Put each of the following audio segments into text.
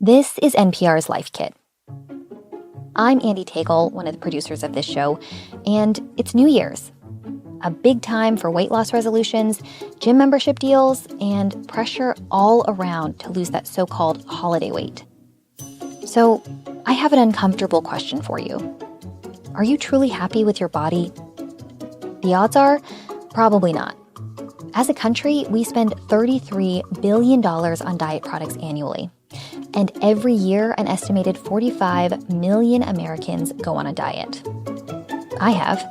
This is NPR's Life Kit. I'm Andy Tagle, one of the producers of this show, and it's New Year's. A big time for weight loss resolutions, gym membership deals, and pressure all around to lose that so-called holiday weight. So, I have an uncomfortable question for you. Are you truly happy with your body? The odds are, probably not. As a country, we spend $33 billion on diet products annually. And every year, an estimated 45 million Americans go on a diet. I have.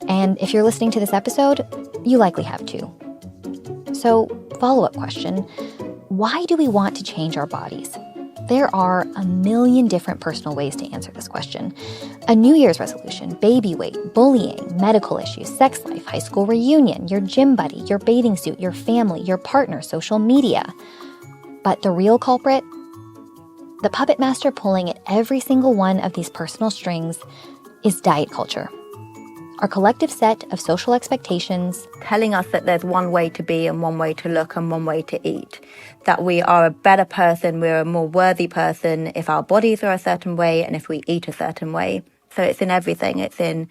And if you're listening to this episode, you likely have too. So, follow-up question, why do we want to change our bodies? There are a million different personal ways to answer this question. A New Year's resolution, baby weight, bullying, medical issues, sex life, high school reunion, your gym buddy, your bathing suit, your family, your partner, social media. But the real culprit? The puppet master pulling at every single one of these personal strings is diet culture. Our collective set of social expectations telling us that there's one way to be and one way to look and one way to eat. That we are a better person, we're a more worthy person if our bodies are a certain way and if we eat a certain way. So it's in everything. It's in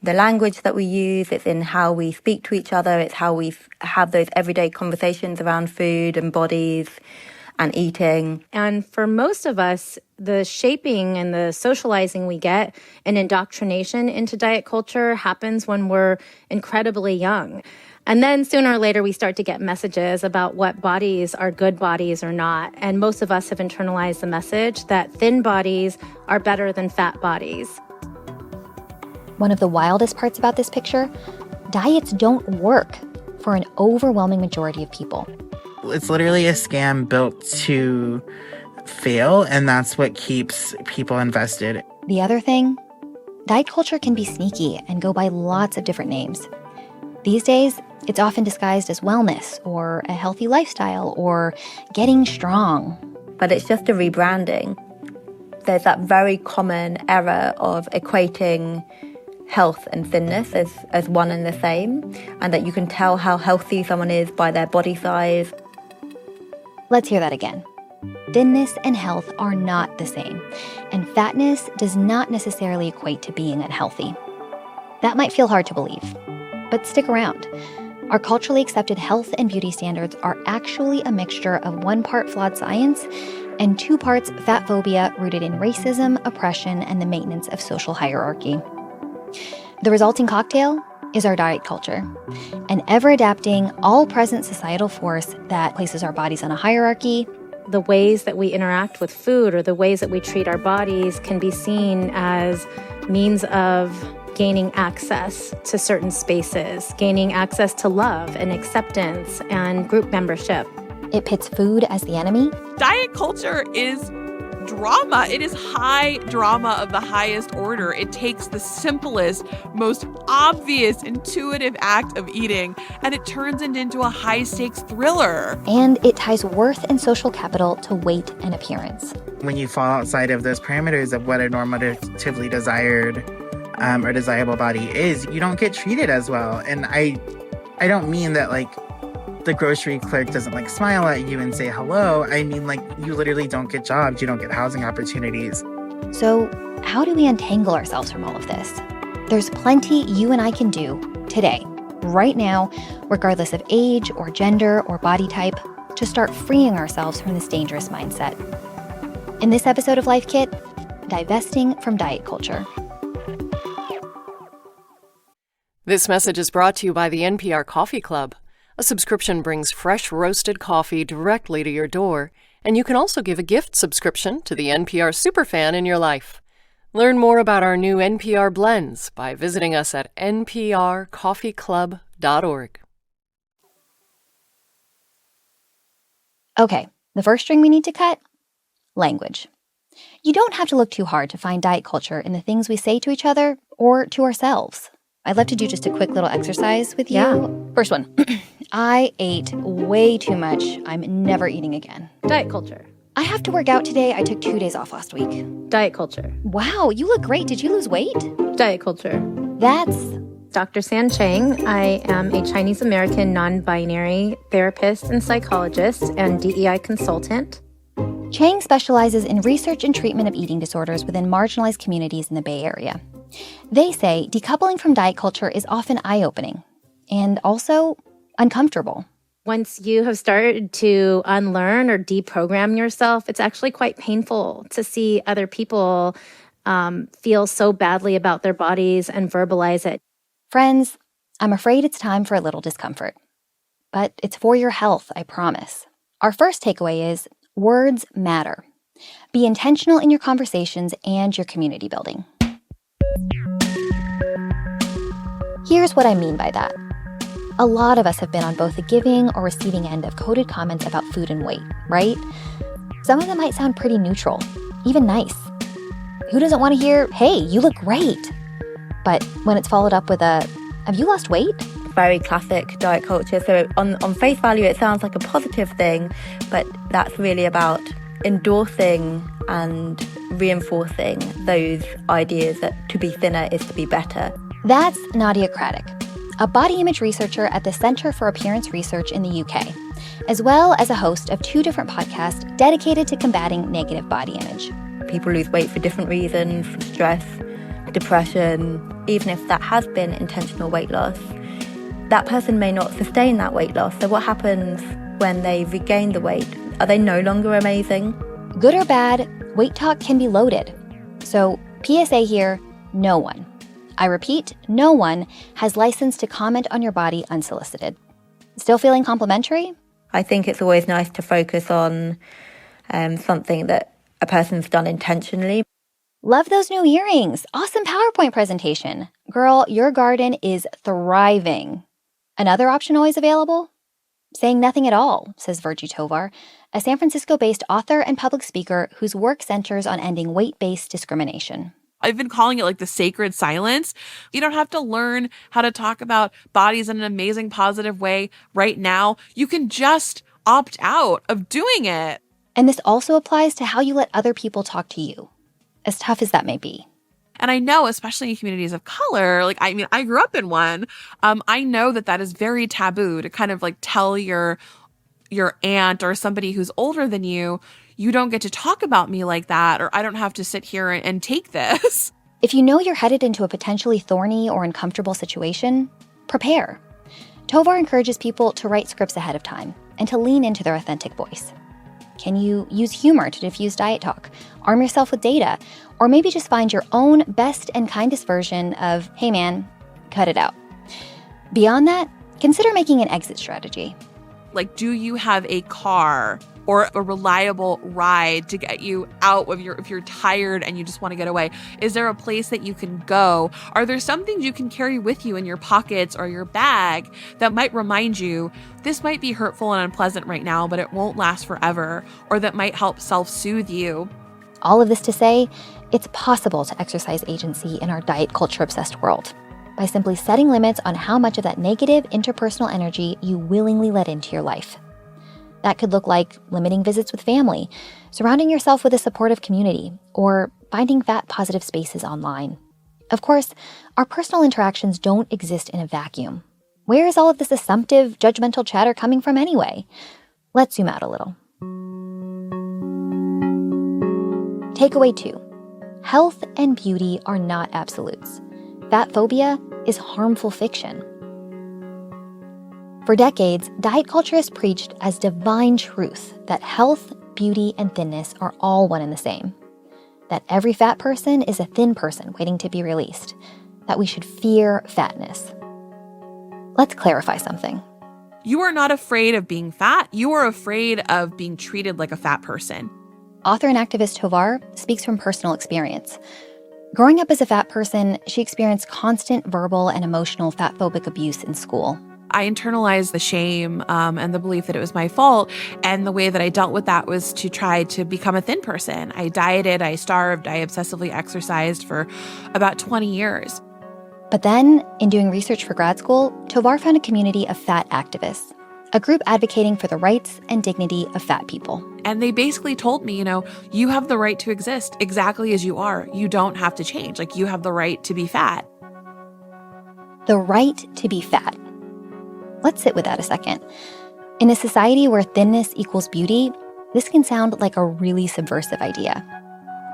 the language that we use, it's in how we speak to each other, it's how we have those everyday conversations around food and bodies and eating. And for most of us, the shaping and the socializing we get and indoctrination into diet culture happens when we're incredibly young. And then sooner or later, we start to get messages about what bodies are good bodies or not. And most of us have internalized the message that thin bodies are better than fat bodies. One of the wildest parts about this picture, diets don't work for an overwhelming majority of people. It's literally a scam built to fail, and that's what keeps people invested. The other thing, diet culture can be sneaky and go by lots of different names. These days, it's often disguised as wellness or a healthy lifestyle or getting strong. But it's just a rebranding. There's that very common error of equating health and thinness as one and the same, and that you can tell how healthy someone is by their body size. Let's hear that again. Thinness and health are not the same, and fatness does not necessarily equate to being unhealthy. That might feel hard to believe, but stick around. Our culturally accepted health and beauty standards are actually a mixture of 1 part flawed science and 2 parts fat phobia rooted in racism, oppression, and the maintenance of social hierarchy. The resulting cocktail is our diet culture, an ever-adapting, all-present societal force that places our bodies on a hierarchy. The ways that we interact with food or the ways that we treat our bodies can be seen as means of gaining access to certain spaces, gaining access to love and acceptance and group membership. It pits food as the enemy. Diet culture is drama. It is high drama of the highest order. It takes the simplest, most obvious, intuitive act of eating, and it turns it into a high-stakes thriller. And it ties worth and social capital to weight and appearance. When you fall outside of those parameters of what a normatively desired or desirable body is, you don't get treated as well. And I don't mean that, like, the grocery clerk doesn't, like, smile at you and say hello. I mean, like, you literally don't get jobs. You don't get housing opportunities. So how do we untangle ourselves from all of this? There's plenty you and I can do today, right now, regardless of age or gender or body type, to start freeing ourselves from this dangerous mindset. In this episode of Life Kit, divesting from diet culture. This message is brought to you by the NPR Coffee Club. A subscription brings fresh roasted coffee directly to your door, and you can also give a gift subscription to the NPR superfan in your life. Learn more about our new NPR blends by visiting us at nprcoffeeclub.org. Okay, the first string we need to cut? Language. You don't have to look too hard to find diet culture in the things we say to each other or to ourselves. I'd love to do just a quick little exercise with you. Yeah. First one. I ate way too much. I'm never eating again. Diet culture. I have to work out today. I took 2 days off last week. Diet culture. Wow, you look great. Did you lose weight? Diet culture. That's Dr. San Chang. I am a Chinese-American non-binary therapist and psychologist and DEI consultant. Chang specializes in research and treatment of eating disorders within marginalized communities in the Bay Area. They say decoupling from diet culture is often eye-opening and also uncomfortable. Once you have started to unlearn or deprogram yourself, it's actually quite painful to see other people feel so badly about their bodies and verbalize it. Friends, I'm afraid it's time for a little discomfort. But it's for your health, I promise. Our first takeaway is words matter. Be intentional in your conversations and your community building. Here's what I mean by that. A lot of us have been on both the giving or receiving end of coded comments about food and weight, right? Some of them might sound pretty neutral, even nice. Who doesn't want to hear, hey, you look great? But when it's followed up with a, have you lost weight? Very classic diet culture. So on face value, it sounds like a positive thing, but that's really about endorsing and reinforcing those ideas that to be thinner is to be better. That's Nadia Craddock, a body image researcher at the Center for Appearance Research in the UK, as well as a host of 2 different podcasts dedicated to combating negative body image. People lose weight for different reasons, stress, depression. Even if that has been intentional weight loss, that person may not sustain that weight loss. So what happens when they regain the weight? Are they no longer amazing? Good or bad, weight talk can be loaded. So PSA here, no one, I repeat, no one has license to comment on your body unsolicited. Still feeling complimentary? I think it's always nice to focus on something that a person's done intentionally. Love those new earrings. Awesome PowerPoint presentation. Girl, your garden is thriving. Another option always available? Saying nothing at all, says Virgie Tovar, a San Francisco-based author and public speaker whose work centers on ending weight-based discrimination. I've been calling it like the sacred silence. You don't have to learn how to talk about bodies in an amazing, positive way right now. You can just opt out of doing it. And this also applies to how you let other people talk to you, as tough as that may be. And I know, especially in communities of color, like, I mean, I grew up in one. I know that is very taboo to kind of like tell your aunt or somebody who's older than you don't get to talk about me like that, or I don't have to sit here and take this. If you know you're headed into a potentially thorny or uncomfortable situation, prepare. Tovar encourages people to write scripts ahead of time and to lean into their authentic voice. Can you use humor to diffuse diet talk, arm yourself with data, or maybe just find your own best and kindest version of, hey man, cut it out. Beyond that, consider making an exit strategy. Like, do you have a car or a reliable ride to get you out of if you're tired and you just want to get away? Is there a place that you can go? Are there some things you can carry with you in your pockets or your bag that might remind you this might be hurtful and unpleasant right now, but it won't last forever, or that might help self-soothe you? All of this to say, it's possible to exercise agency in our diet culture-obsessed world by simply setting limits on how much of that negative interpersonal energy you willingly let into your life. That could look like limiting visits with family, surrounding yourself with a supportive community, or finding fat-positive spaces online. Of course, our personal interactions don't exist in a vacuum. Where is all of this assumptive, judgmental chatter coming from anyway? Let's zoom out a little. Takeaway 2. Health and beauty are not absolutes. Fat phobia is harmful fiction. For decades, diet culture has preached as divine truth that health, beauty, and thinness are all one and the same. That every fat person is a thin person waiting to be released. That we should fear fatness. Let's clarify something. You are not afraid of being fat. You are afraid of being treated like a fat person. Author and activist Tovar speaks from personal experience. Growing up as a fat person, she experienced constant verbal and emotional fat-phobic abuse in school. I internalized the shame and the belief that it was my fault. And the way that I dealt with that was to try to become a thin person. I dieted, I starved, I obsessively exercised for about 20 years. But then, in doing research for grad school, Tovar found a community of fat activists, a group advocating for the rights and dignity of fat people. And they basically told me, you have the right to exist exactly as you are. You don't have to change. Like, you have the right to be fat. The right to be fat. Let's sit with that a second. In a society where thinness equals beauty, this can sound like a really subversive idea.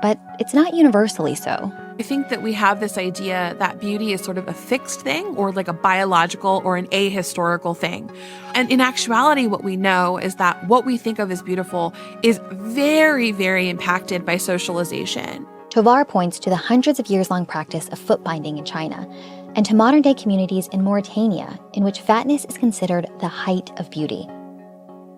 But it's not universally so. I think that we have this idea that beauty is sort of a fixed thing or like a biological or an ahistorical thing. And in actuality, what we know is that what we think of as beautiful is very, very impacted by socialization. Tovar points to the hundreds of years-long practice of foot binding in China and to modern-day communities in Mauritania in which fatness is considered the height of beauty.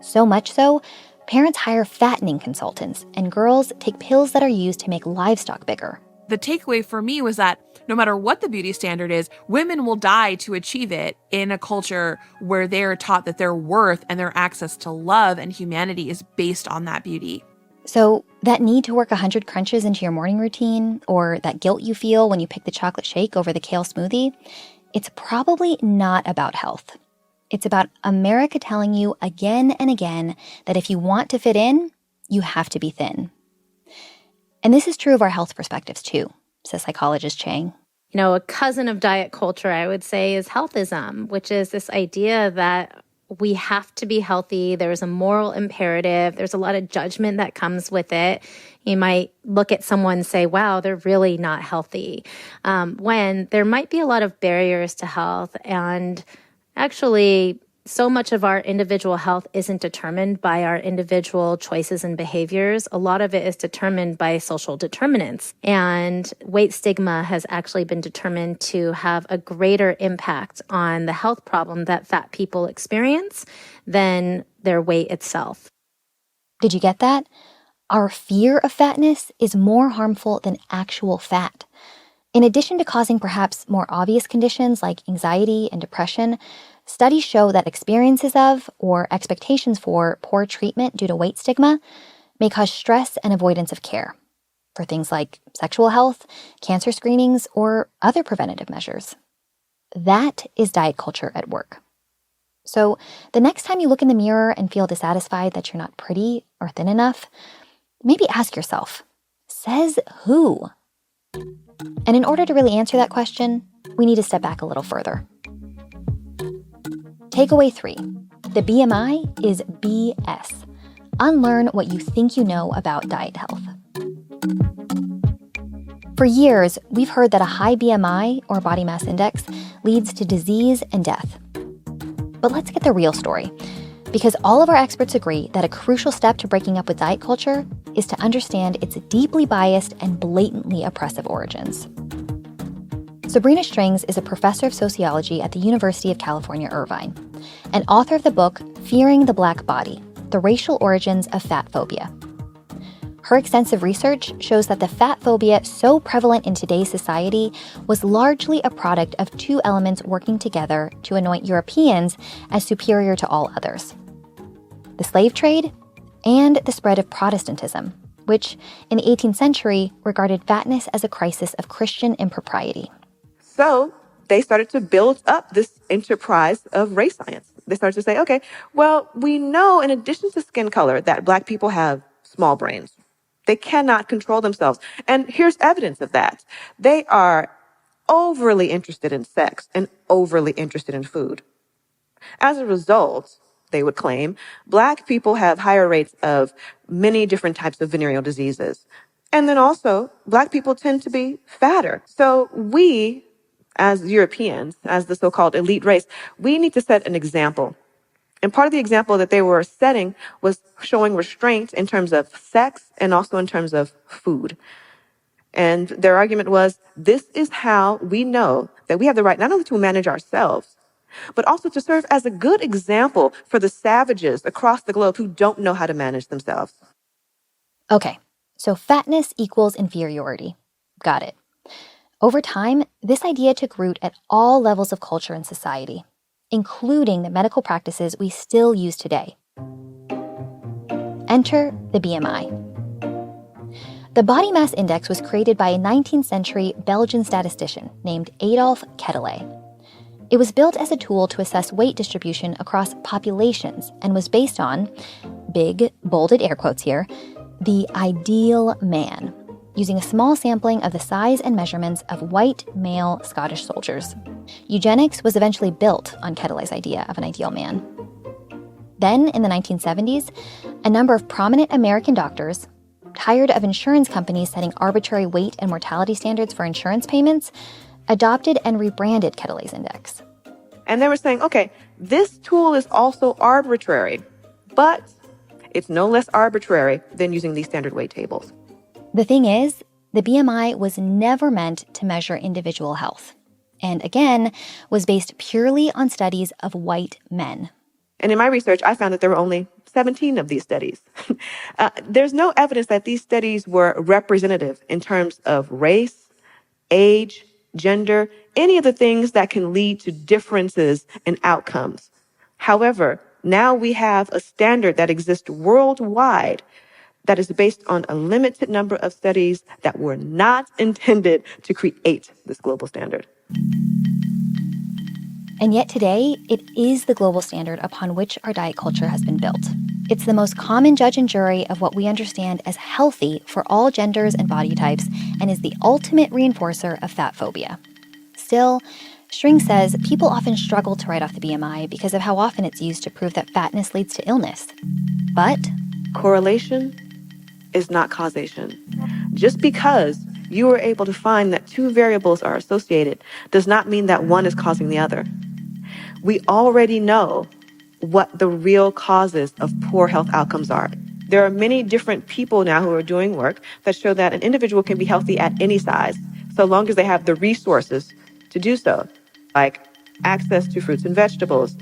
So much so, parents hire fattening consultants and girls take pills that are used to make livestock bigger. The takeaway for me was that no matter what the beauty standard is, women will die to achieve it in a culture where they're taught that their worth and their access to love and humanity is based on that beauty. So that need to work 100 crunches into your morning routine, or that guilt you feel when you pick the chocolate shake over the kale smoothie, it's probably not about health. It's about America telling you again and again that if you want to fit in, you have to be thin. And this is true of our health perspectives too, says psychologist Chang. You know, a cousin of diet culture, I would say, is healthism, which is this idea that we have to be healthy. There's a moral imperative. There's a lot of judgment that comes with it. You might look at someone and say, wow, they're really not healthy, when there might be a lot of barriers to health. And actually, so much of our individual health isn't determined by our individual choices and behaviors. A lot of it is determined by social determinants. And weight stigma has actually been determined to have a greater impact on the health problem that fat people experience than their weight itself. Did you get that? Our fear of fatness is more harmful than actual fat. In addition to causing perhaps more obvious conditions like anxiety and depression, studies show that experiences of or expectations for poor treatment due to weight stigma may cause stress and avoidance of care for things like sexual health, cancer screenings, or other preventative measures. That is diet culture at work. So the next time you look in the mirror and feel dissatisfied that you're not pretty or thin enough, maybe ask yourself, says who? And in order to really answer that question, we need to step back a little further. Takeaway 3, the BMI is BS. Unlearn what you think you know about diet health. For years, we've heard that a high BMI, or body mass index, leads to disease and death. But let's get the real story, because all of our experts agree that a crucial step to breaking up with diet culture is to understand its deeply biased and blatantly oppressive origins. Sabrina Strings is a professor of sociology at the University of California, Irvine, and author of the book Fearing the Black Body: The Racial Origins of Fat Phobia. Her extensive research shows that the fat phobia so prevalent in today's society was largely a product of two elements working together to anoint Europeans as superior to all others: the slave trade and the spread of Protestantism, which in the 18th century regarded fatness as a crisis of Christian impropriety. So they started to build up this enterprise of race science. They started to say, okay, well, we know in addition to skin color that Black people have small brains. They cannot control themselves. And here's evidence of that. They are overly interested in sex and overly interested in food. As a result, they would claim, Black people have higher rates of many different types of venereal diseases. And then also, Black people tend to be fatter. So we, as Europeans, as the so-called elite race, we need to set an example. And part of the example that they were setting was showing restraint in terms of sex and also in terms of food. And their argument was, this is how we know that we have the right not only to manage ourselves, but also to serve as a good example for the savages across the globe who don't know how to manage themselves. Okay, so fatness equals inferiority. Got it. Over time, this idea took root at all levels of culture and society, including the medical practices we still use today. Enter the BMI. The body mass index was created by a 19th century Belgian statistician named Adolf Quetelet. It was built as a tool to assess weight distribution across populations and was based on, big, bolded air quotes here, the ideal man, using a small sampling of the size and measurements of white, male Scottish soldiers. Eugenics was eventually built on Quetelet's idea of an ideal man. Then, in the 1970s, a number of prominent American doctors, tired of insurance companies setting arbitrary weight and mortality standards for insurance payments, adopted and rebranded Quetelet's index. And they were saying, okay, this tool is also arbitrary, but it's no less arbitrary than using these standard weight tables. The thing is, the BMI was never meant to measure individual health, and again, was based purely on studies of white men. And in my research, I found that there were only 17 of these studies. There's no evidence that these studies were representative in terms of race, age, gender, any of the things that can lead to differences in outcomes. However, now we have a standard that exists worldwide that is based on a limited number of studies that were not intended to create this global standard. And yet today, it is the global standard upon which our diet culture has been built. It's the most common judge and jury of what we understand as healthy for all genders and body types, and is the ultimate reinforcer of fat phobia. Still, String says people often struggle to write off the BMI because of how often it's used to prove that fatness leads to illness. But correlation is not causation. Just because you were able to find that two variables are associated does not mean that one is causing the other. We already know what the real causes of poor health outcomes are. There are many different people now who are doing work that show that an individual can be healthy at any size, so long as they have the resources to do so, like access to fruits and vegetables,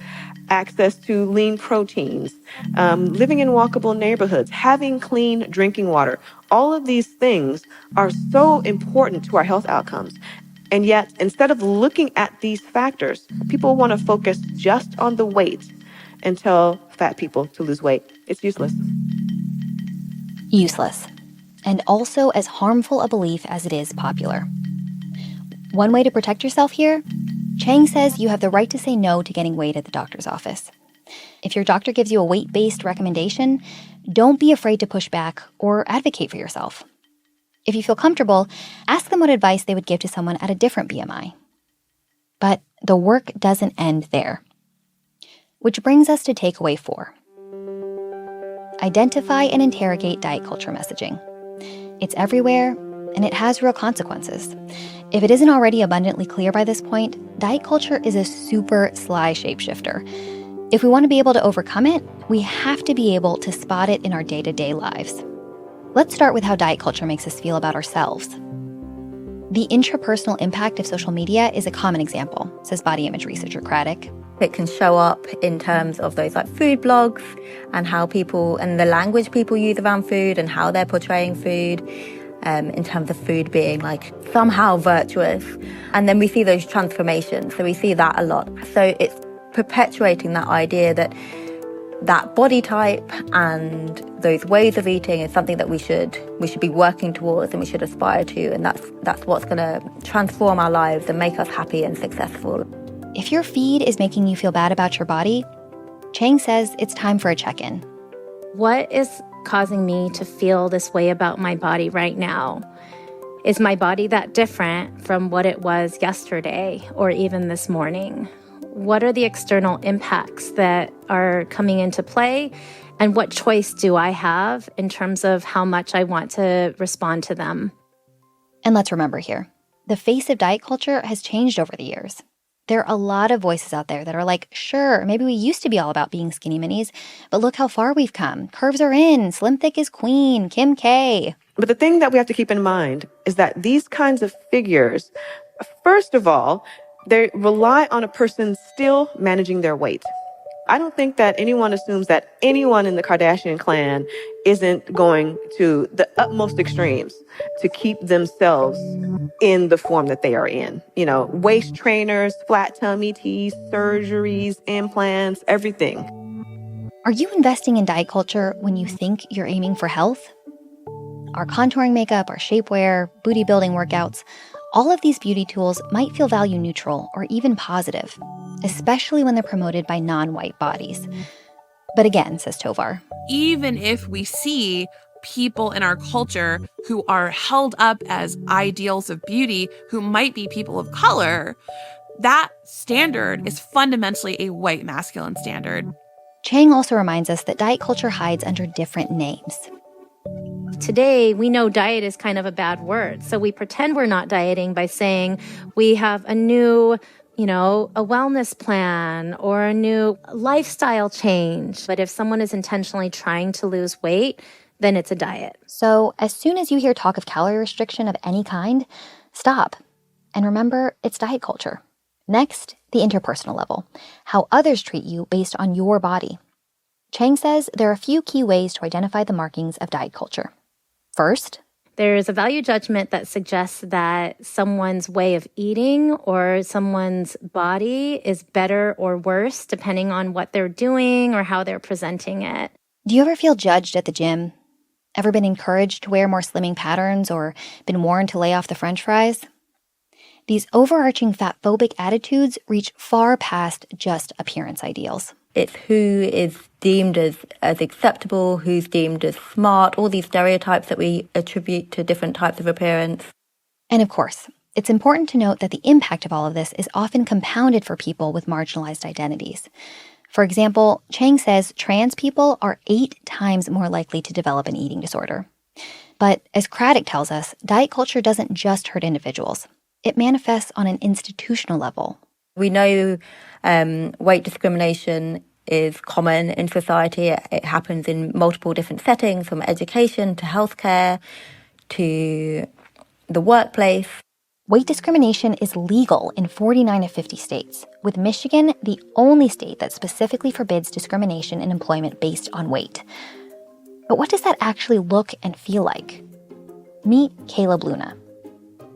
access to lean proteins, living in walkable neighborhoods, having clean drinking water. All of these things are so important to our health outcomes. And yet, instead of looking at these factors, people want to focus just on the weight and tell fat people to lose weight. It's useless. Useless. And also as harmful a belief as it is popular. One way to protect yourself here? Chang says you have the right to say no to getting weighed at the doctor's office. If your doctor gives you a weight-based recommendation, don't be afraid to push back or advocate for yourself. If you feel comfortable, ask them what advice they would give to someone at a different BMI. But the work doesn't end there. Which brings us to takeaway 4. Identify and interrogate diet culture messaging. It's everywhere, and it has real consequences. If it isn't already abundantly clear by this point, diet culture is a super sly shapeshifter. If we want to be able to overcome it, we have to be able to spot it in our day-to-day lives. Let's start with how diet culture makes us feel about ourselves. The intrapersonal impact of social media is a common example, says body image researcher Craddock. It can show up in terms of those like food blogs and how people and the language people use around food and how they're portraying food, in terms of food being like somehow virtuous. And then we see those transformations. So we see that a lot. So it's perpetuating that idea that body type and those ways of eating is something that we should be working towards and we should aspire to, and that's what's going to transform our lives and make us happy and successful. If your feed is making you feel bad about your body, Chang says it's time for a check-in. What is causing me to feel this way about my body right now? Is my body that different from what it was yesterday or even this morning? What are the external impacts that are coming into play? And what choice do I have in terms of how much I want to respond to them? And let's remember here, the face of diet culture has changed over the years. There are a lot of voices out there that are like, sure, maybe we used to be all about being skinny minis, but look how far we've come. Curves are in, slim thick is queen, Kim K. But the thing that we have to keep in mind is that these kinds of figures, first of all, they rely on a person still managing their weight. I don't think that anyone assumes that anyone in the Kardashian clan isn't going to the utmost extremes to keep themselves in the form that they are in. You know, waist trainers, flat tummy tees, surgeries, implants, everything. Are you investing in diet culture when you think you're aiming for health? Our contouring makeup, our shapewear, booty building workouts, all of these beauty tools might feel value neutral or even positive, especially when they're promoted by non-white bodies. But again, says Tovar, even if we see people in our culture who are held up as ideals of beauty who might be people of color, that standard is fundamentally a white masculine standard. Chang also reminds us that diet culture hides under different names. Today, we know diet is kind of a bad word. So we pretend we're not dieting by saying we have a new, a wellness plan or a new lifestyle change. But if someone is intentionally trying to lose weight, then it's a diet. So as soon as you hear talk of calorie restriction of any kind, stop. And remember, it's diet culture. Next, the interpersonal level, how others treat you based on your body. Chang says there are a few key ways to identify the markings of diet culture. First, there's a value judgment that suggests that someone's way of eating or someone's body is better or worse depending on what they're doing or how they're presenting it. Do you ever feel judged at the gym? Ever been encouraged to wear more slimming patterns or been warned to lay off the French fries? These overarching fat-phobic attitudes reach far past just appearance ideals. It's who is deemed as acceptable, who's deemed as smart, all these stereotypes that we attribute to different types of appearance. And of course, it's important to note that the impact of all of this is often compounded for people with marginalized identities. For example, Chang says trans people are 8 times more likely to develop an eating disorder. But as Craddock tells us, diet culture doesn't just hurt individuals. It manifests on an institutional level. We know weight discrimination is common in society. It happens in multiple different settings, from education to healthcare to the workplace. Weight discrimination is legal in 49 of 50 states, with Michigan the only state that specifically forbids discrimination in employment based on weight. But what does that actually look and feel like? Meet Caleb Luna.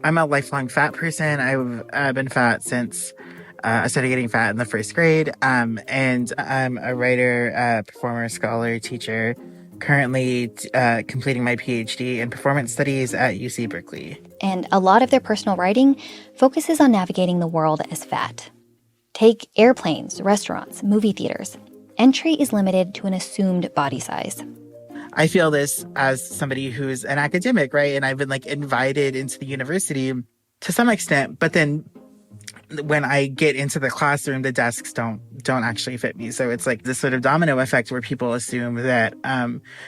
I'm a lifelong fat person. I've been fat since I started getting fat in the first grade. And I'm a writer, performer, scholar, teacher, currently completing my PhD in performance studies at UC Berkeley. And a lot of their personal writing focuses on navigating the world as fat. Take airplanes, restaurants, movie theaters. Entry is limited to an assumed body size. I feel this as somebody who's an academic, right? And I've been invited into the university to some extent, but then when I get into the classroom, the desks don't actually fit me. So it's this sort of domino effect where people assume that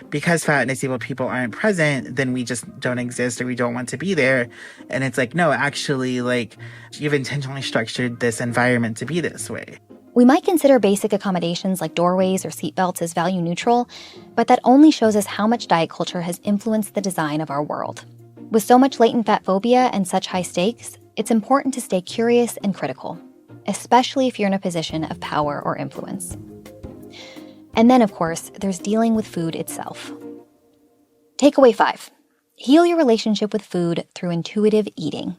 because fat and disabled people aren't present, then we just don't exist or we don't want to be there. And it's no, actually, you've intentionally structured this environment to be this way. We might consider basic accommodations like doorways or seatbelts as value neutral, but that only shows us how much diet culture has influenced the design of our world. With so much latent fat phobia and such high stakes, it's important to stay curious and critical, especially if you're in a position of power or influence. And then, of course, there's dealing with food itself. Takeaway 5. Heal your relationship with food through intuitive eating.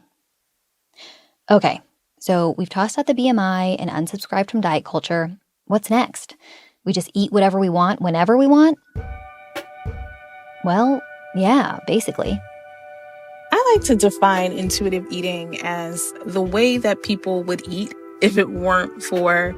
Okay. So we've tossed out the BMI and unsubscribed from diet culture. What's next? We just eat whatever we want whenever we want? Well, yeah, basically. I like to define intuitive eating as the way that people would eat if it weren't for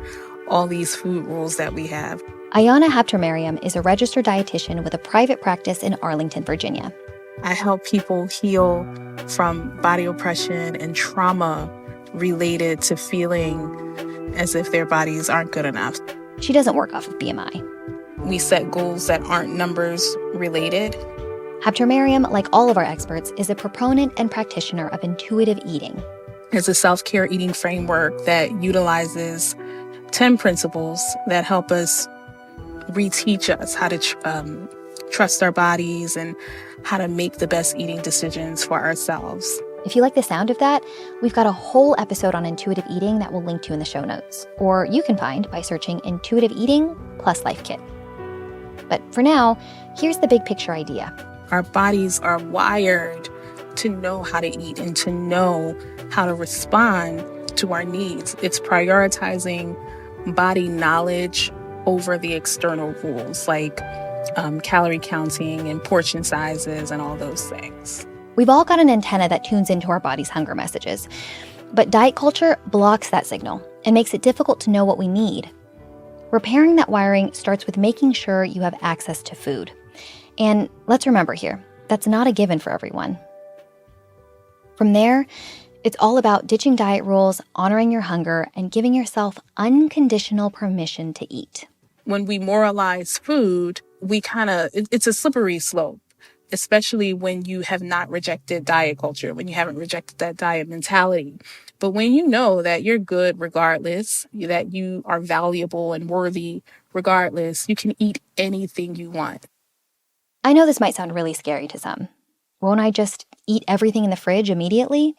all these food rules that we have. Ayana Habtermariam is a registered dietitian with a private practice in Arlington, Virginia. I help people heal from body oppression and trauma related to feeling as if their bodies aren't good enough. She doesn't work off of BMI. We set goals that aren't numbers related. Habtermariam, like all of our experts, is a proponent and practitioner of intuitive eating. It's a self-care eating framework that utilizes 10 principles that help us reteach us how to trust our bodies and how to make the best eating decisions for ourselves. If you like the sound of that, we've got a whole episode on intuitive eating that we'll link to in the show notes, or you can find by searching Intuitive Eating plus Life Kit. But for now, here's the big picture idea. Our bodies are wired to know how to eat and to know how to respond to our needs. It's prioritizing body knowledge over the external rules, like calorie counting and portion sizes and all those things. We've all got an antenna that tunes into our body's hunger messages. But diet culture blocks that signal and makes it difficult to know what we need. Repairing that wiring starts with making sure you have access to food. And let's remember here, that's not a given for everyone. From there, it's all about ditching diet rules, honoring your hunger, and giving yourself unconditional permission to eat. When we moralize food, it's a slippery slope, especially when you have not rejected diet culture, when you haven't rejected that diet mentality. But when you know that you're good regardless, that you are valuable and worthy regardless, you can eat anything you want. I know this might sound really scary to some. Won't I just eat everything in the fridge immediately?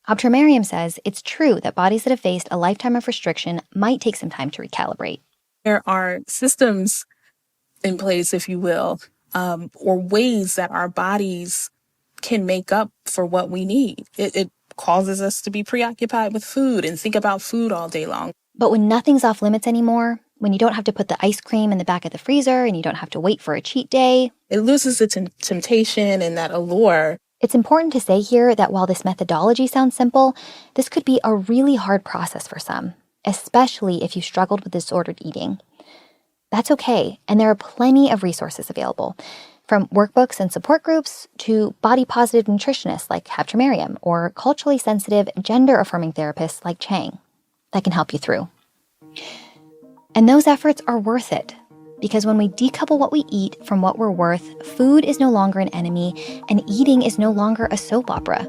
Optramariam says it's true that bodies that have faced a lifetime of restriction might take some time to recalibrate. There are systems in place, if you will, or ways that our bodies can make up for what we need. It causes us to be preoccupied with food and think about food all day long. But when nothing's off limits anymore, when you don't have to put the ice cream in the back of the freezer and you don't have to wait for a cheat day, it loses its temptation and that allure. It's important to say here that while this methodology sounds simple, this could be a really hard process for some, especially if you struggled with disordered eating. That's okay, and there are plenty of resources available, from workbooks and support groups to body-positive nutritionists like Optramariam or culturally sensitive, gender-affirming therapists like Chang that can help you through. And those efforts are worth it, because when we decouple what we eat from what we're worth, food is no longer an enemy, and eating is no longer a soap opera.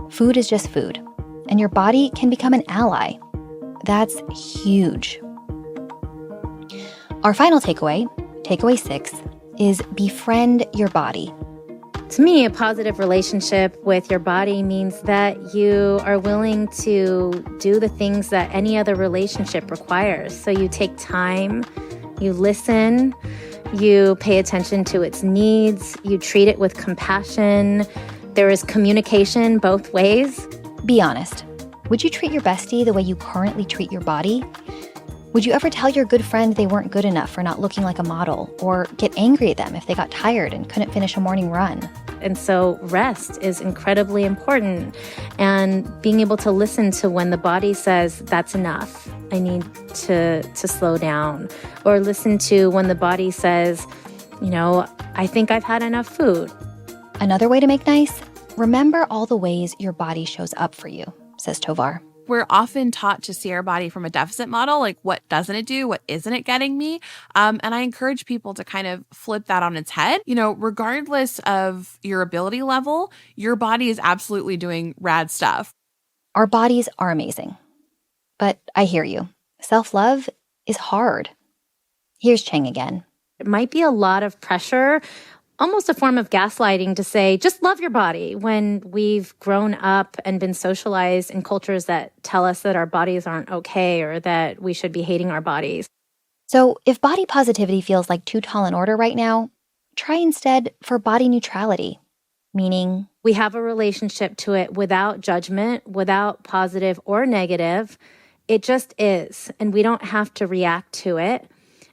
Food is just food, and your body can become an ally. That's huge. Our final takeaway, takeaway 6, is befriend your body. To me, a positive relationship with your body means that you are willing to do the things that any other relationship requires. So you take time, you listen, you pay attention to its needs, you treat it with compassion. There is communication both ways. Be honest. Would you treat your bestie the way you currently treat your body? Would you ever tell your good friend they weren't good enough for not looking like a model, or get angry at them if they got tired and couldn't finish a morning run? And so rest is incredibly important, and being able to listen to when the body says, that's enough, I need to slow down, or listen to when the body says, I think I've had enough food. Another way to make nice, remember all the ways your body shows up for you, says Tovar. We're often taught to see our body from a deficit model, like what doesn't it do? What isn't it getting me? And I encourage people to kind of flip that on its head. Regardless of your ability level, your body is absolutely doing rad stuff. Our bodies are amazing. But I hear you. Self-love is hard. Here's Chang again. It might be a lot of pressure, almost a form of gaslighting to say, just love your body, when we've grown up and been socialized in cultures that tell us that our bodies aren't okay or that we should be hating our bodies. So if body positivity feels like too tall an order right now, try instead for body neutrality, meaning we have a relationship to it without judgment, without positive or negative. It just is, and we don't have to react to it.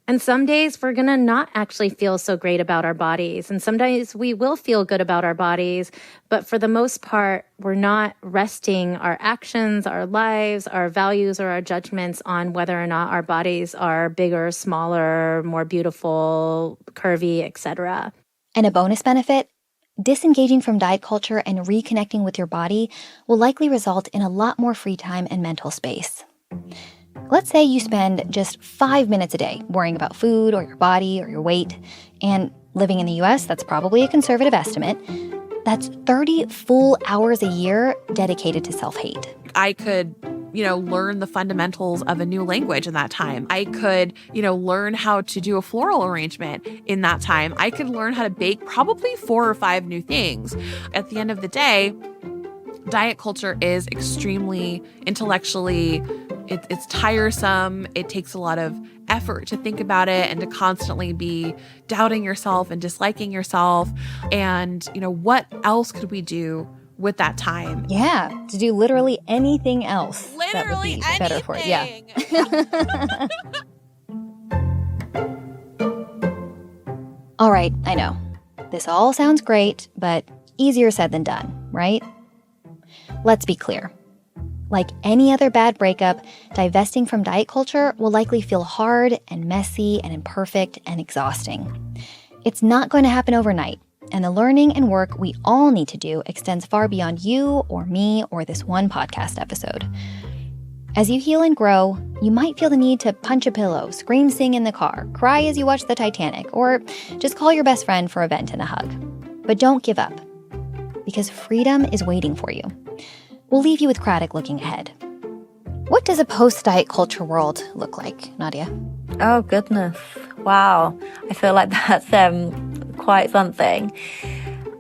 And some days we're going to not actually feel so great about our bodies. And some days we will feel good about our bodies. But for the most part, we're not resting our actions, our lives, our values, or our judgments on whether or not our bodies are bigger, smaller, more beautiful, curvy, etc. And a bonus benefit, disengaging from diet culture and reconnecting with your body will likely result in a lot more free time and mental space. Let's say you spend just 5 minutes a day worrying about food or your body or your weight, and living in the US, that's probably a conservative estimate. That's 30 full hours a year dedicated to self-hate. I could, learn the fundamentals of a new language in that time. I could, learn how to do a floral arrangement in that time. I could learn how to bake probably 4 or 5 new things. At the end of the day, diet culture is extremely intellectually, it's tiresome. It takes a lot of effort to think about it and to constantly be doubting yourself and disliking yourself. And, what else could we do with that time? Yeah, to do literally anything else. Literally that would be better for it. Yeah. All right, I know. This all sounds great, but easier said than done, right? Let's be clear. Like any other bad breakup, divesting from diet culture will likely feel hard and messy and imperfect and exhausting. It's not going to happen overnight, and the learning and work we all need to do extends far beyond you or me or this one podcast episode. As you heal and grow, you might feel the need to punch a pillow, scream, sing in the car, cry as you watch the Titanic, or just call your best friend for a vent and a hug. But don't give up, because freedom is waiting for you. We'll leave you with Craddock looking ahead. What does a post-diet culture world look like, Nadia? Oh, goodness. Wow. I feel like that's quite something.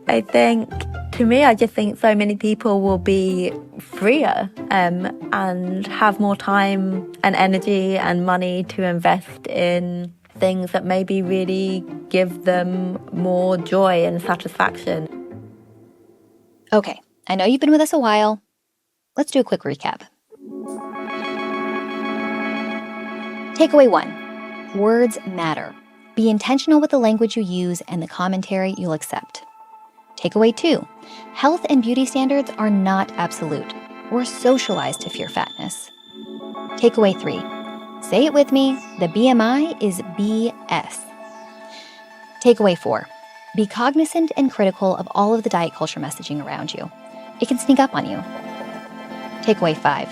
I think, to me, I just think so many people will be freer and have more time and energy and money to invest in things that maybe really give them more joy and satisfaction. Okay, I know you've been with us a while. Let's do a quick recap. Takeaway 1. Words matter. Be intentional with the language you use and the commentary you'll accept. Takeaway 2. Health and beauty standards are not absolute. We're socialized to fear fatness. Takeaway 3. Say it with me, the BMI is BS. Takeaway 4. Be cognizant and critical of all of the diet culture messaging around you. It can sneak up on you. Takeaway 5.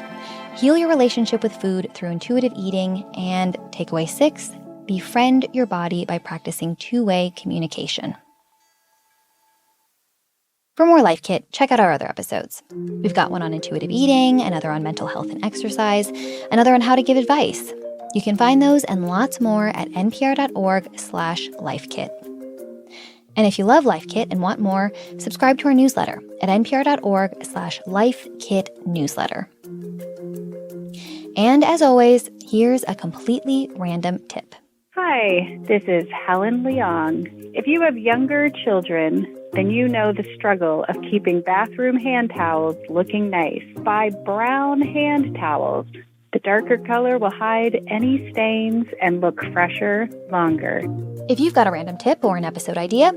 Heal your relationship with food through intuitive eating. And takeaway 6. Befriend your body by practicing two-way communication. For more Life Kit, check out our other episodes. We've got one on intuitive eating, another on mental health and exercise, another on how to give advice. You can find those and lots more at npr.org/lifekit. And if you love Life Kit and want more, subscribe to our newsletter at npr.org/lifekitnewsletter. And as always, here's a completely random tip. Hi, this is Helen Leong. If you have younger children, then you know the struggle of keeping bathroom hand towels looking nice. Buy brown hand towels. The darker color will hide any stains and look fresher longer. If you've got a random tip or an episode idea,